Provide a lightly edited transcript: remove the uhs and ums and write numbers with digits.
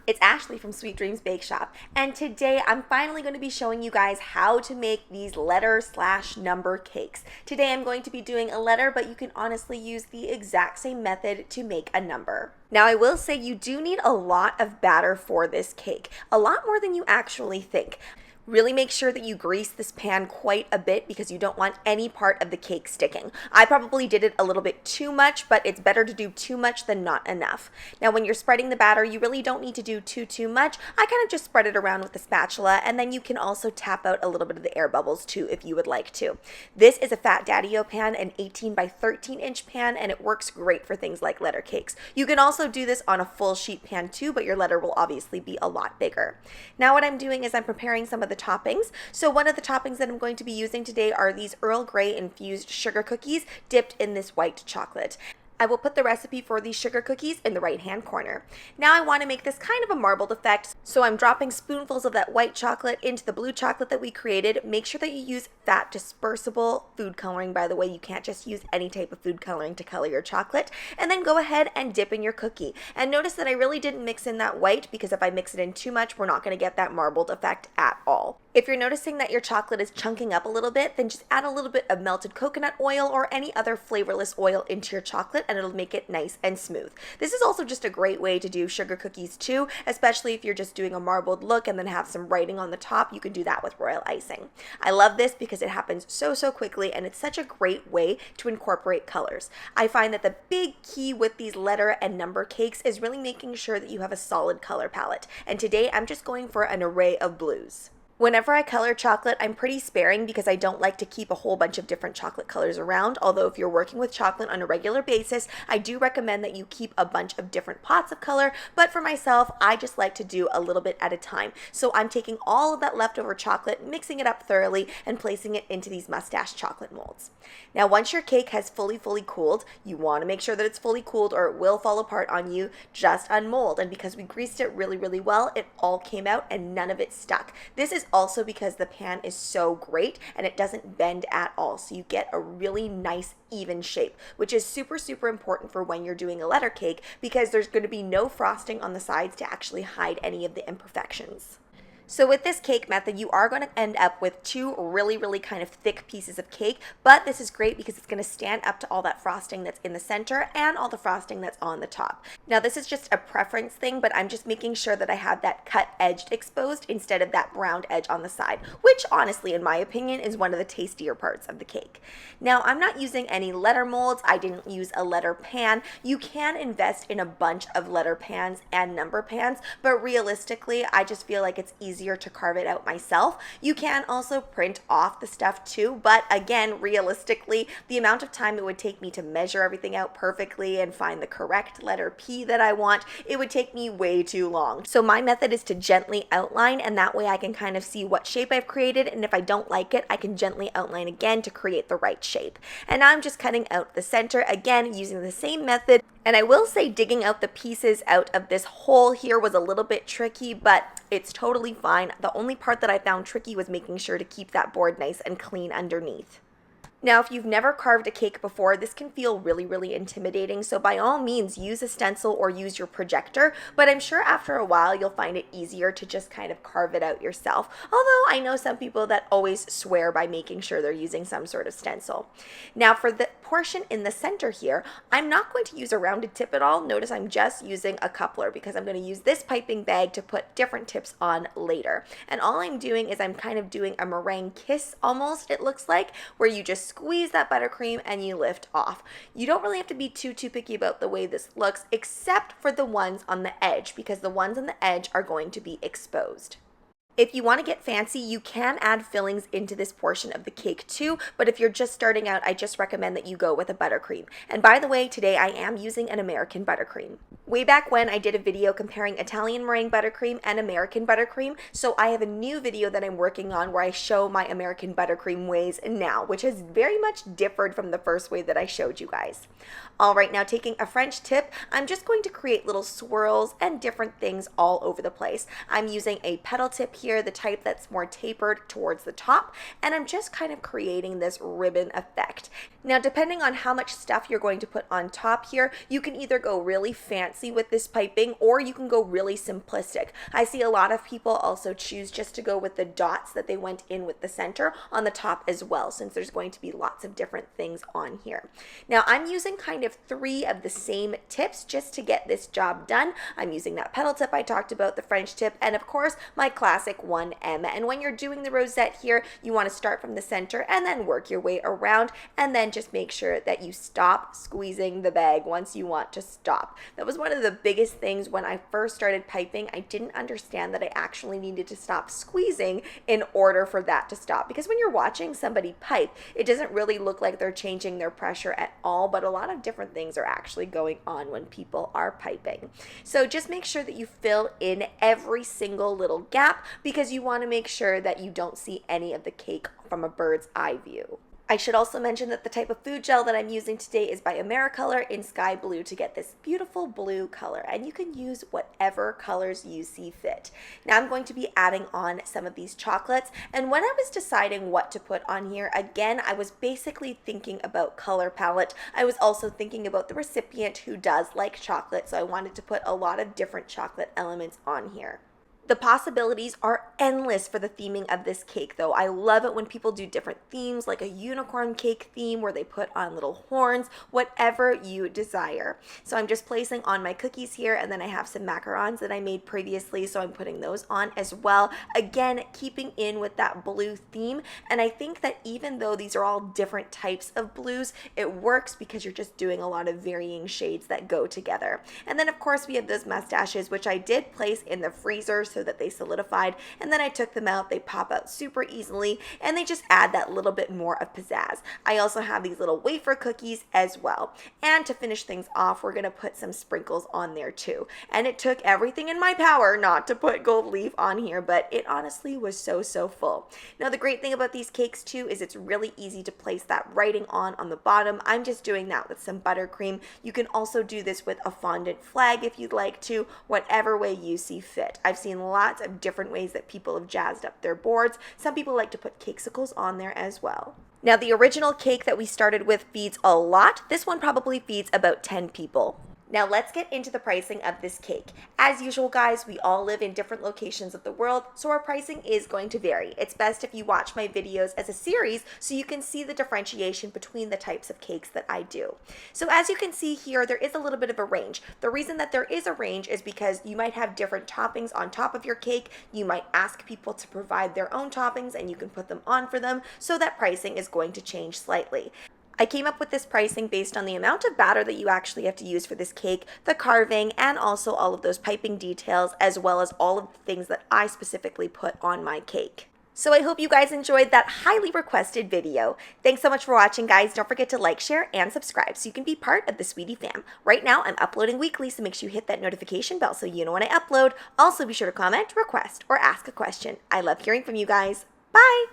It's Ashley from Sweet Dreams Bake Shop, and today I'm finally going to be showing you guys how to make these letter/number cakes. Today I'm going to be doing a letter, but you can honestly use the exact same method to make a number. Now I will say you do need a lot of batter for this cake, a lot more than you actually think. Really make sure that you grease this pan quite a bit because you don't want any part of the cake sticking. I probably did it a little bit too much, but it's better to do too much than not enough. Now when you're spreading the batter, you really don't need to do too much. I kind of just spread it around with the spatula, and then you can also tap out a little bit of the air bubbles too if you would like to. This is a Fat Daddy-O pan, an 18 by 13 inch pan, and it works great for things like letter cakes. You can also do this on a full sheet pan too, but your letter will obviously be a lot bigger. Now what I'm doing is I'm preparing some of the toppings. So one of the toppings that I'm going to be using today are these Earl Grey infused sugar cookies dipped in this white chocolate. I will put the recipe for these sugar cookies in the right hand corner. Now I want to make this kind of a marbled effect, so I'm dropping spoonfuls of that white chocolate into the blue chocolate that we created. Make sure that you use fat dispersible food coloring, by the way. You can't just use any type of food coloring to color your chocolate. And then go ahead and dip in your cookie. And notice that I really didn't mix in that white because if I mix it in too much, we're not going to get that marbled effect at all. If you're noticing that your chocolate is chunking up a little bit, then just add a little bit of melted coconut oil or any other flavorless oil into your chocolate and it'll make it nice and smooth. This is also just a great way to do sugar cookies too, especially if you're just doing a marbled look and then have some writing on the top. You can do that with royal icing. I love this because it happens so quickly and it's such a great way to incorporate colors. I find that the big key with these letter and number cakes is really making sure that you have a solid color palette. And today I'm just going for an array of blues. Whenever I color chocolate, I'm pretty sparing because I don't like to keep a whole bunch of different chocolate colors around, although if you're working with chocolate on a regular basis, I do recommend that you keep a bunch of different pots of color, but for myself, I just like to do a little bit at a time. So I'm taking all of that leftover chocolate, mixing it up thoroughly, and placing it into these mustache chocolate molds. Now once your cake has fully cooled, you want to make sure that it's fully cooled or it will fall apart on you. Just unmold, and because we greased it really well, it all came out and none of it stuck. This is also because the pan is so great and it doesn't bend at all, so you get a really nice even shape, which is super important for when you're doing a letter cake because there's going to be no frosting on the sides to actually hide any of the imperfections. So with this cake method, you are going to end up with two really kind of thick pieces of cake, but this is great because it's going to stand up to all that frosting that's in the center and all the frosting that's on the top. Now this is just a preference thing, but I'm just making sure that I have that cut edge exposed instead of that browned edge on the side, which honestly, in my opinion, is one of the tastier parts of the cake. Now I'm not using any letter molds. I didn't use a letter pan. You can invest in a bunch of letter pans and number pans, but realistically, I just feel like it's easier to carve it out myself. You can also print off the stuff too, but again, realistically, the amount of time it would take me to measure everything out perfectly and find the correct letter P that I want, it would take me way too long. So my method is to gently outline, and that way I can kind of see what shape I've created, and if I don't like it, I can gently outline again to create the right shape. And now I'm just cutting out the center, again, using the same method. And I will say digging out the pieces out of this hole here was a little bit tricky, but it's totally fine. The only part that I found tricky was making sure to keep that board nice and clean underneath. Now, if you've never carved a cake before, this can feel really intimidating, so by all means use a stencil or use your projector, but I'm sure after a while you'll find it easier to just kind of carve it out yourself, although I know some people that always swear by making sure they're using some sort of stencil. Now for the portion in the center here, I'm not going to use a rounded tip at all. Notice I'm just using a coupler because I'm going to use this piping bag to put different tips on later. And all I'm doing is I'm kind of doing a meringue kiss almost, it looks like, where you just squeeze that buttercream and you lift off. You don't really have to be too picky about the way this looks, except for the ones on the edge, because the ones on the edge are going to be exposed. If you want to get fancy, you can add fillings into this portion of the cake too, but if you're just starting out, I just recommend that you go with a buttercream. And by the way, today I am using an American buttercream. Way back when I did a video comparing Italian meringue buttercream and American buttercream, so I have a new video that I'm working on where I show my American buttercream ways now, which has very much differed from the first way that I showed you guys. All right, now taking a French tip, I'm just going to create little swirls and different things all over the place. I'm using a petal tip here, the type that's more tapered towards the top, and I'm just kind of creating this ribbon effect. Now, depending on how much stuff you're going to put on top here, you can either go really fancy fancy with this piping, or you can go really simplistic. I see a lot of people also choose just to go with the dots that they went in with the center on the top as well, since there's going to be lots of different things on here. Now I'm using kind of 3 of the same tips just to get this job done. I'm using that petal tip I talked about, the French tip, and of course my classic 1M. And when you're doing the rosette here, you want to start from the center and then work your way around, and then just make sure that you stop squeezing the bag once you want to stop. That was one of the biggest things when I first started piping. I didn't understand that I actually needed to stop squeezing in order for that to stop, because when you're watching somebody pipe, it doesn't really look like they're changing their pressure at all, but a lot of different things are actually going on when people are piping. So just make sure that you fill in every single little gap, because you want to make sure that you don't see any of the cake from a bird's eye view. I should also mention that the type of food gel that I'm using today is by Americolor in Sky Blue to get this beautiful blue color, and you can use whatever colors you see fit. Now I'm going to be adding on some of these chocolates, and when I was deciding what to put on here, again, I was basically thinking about color palette. I was also thinking about the recipient who does like chocolate, so I wanted to put a lot of different chocolate elements on here. The possibilities are endless for the theming of this cake, though. I love it when people do different themes, like a unicorn cake theme where they put on little horns, whatever you desire. So I'm just placing on my cookies here, and then I have some macarons that I made previously, so I'm putting those on as well. Again, keeping in with that blue theme, and I think that even though these are all different types of blues, it works because you're just doing a lot of varying shades that go together. And then of course we have those mustaches, which I did place in the freezer so that they solidified, and then I took them out. They pop out super easily, and they just add that little bit more of pizzazz. I also have these little wafer cookies as well. And to finish things off, we're gonna put some sprinkles on there too. And it took everything in my power not to put gold leaf on here, but it honestly was so full. Now the great thing about these cakes too is it's really easy to place that writing on the bottom. I'm just doing that with some buttercream. You can also do this with a fondant flag if you'd like to, whatever way you see fit. I've seen lots of different ways that people have jazzed up their boards. Some people like to put cakesicles on there as well. Now the original cake that we started with feeds a lot. This one probably feeds about 10 people. Now let's get into the pricing of this cake. As usual, guys, we all live in different locations of the world, so our pricing is going to vary. It's best if you watch my videos as a series so you can see the differentiation between the types of cakes that I do. So as you can see here, there is a little bit of a range. The reason that there is a range is because you might have different toppings on top of your cake. You might ask people to provide their own toppings and you can put them on for them, so that pricing is going to change slightly. I came up with this pricing based on the amount of batter that you actually have to use for this cake, the carving, and also all of those piping details, as well as all of the things that I specifically put on my cake. So I hope you guys enjoyed that highly requested video. Thanks so much for watching, guys. Don't forget to like, share, and subscribe so you can be part of the Sweetie fam. Right now, I'm uploading weekly, so make sure you hit that notification bell so you know when I upload. Also, be sure to comment, request, or ask a question. I love hearing from you guys. Bye!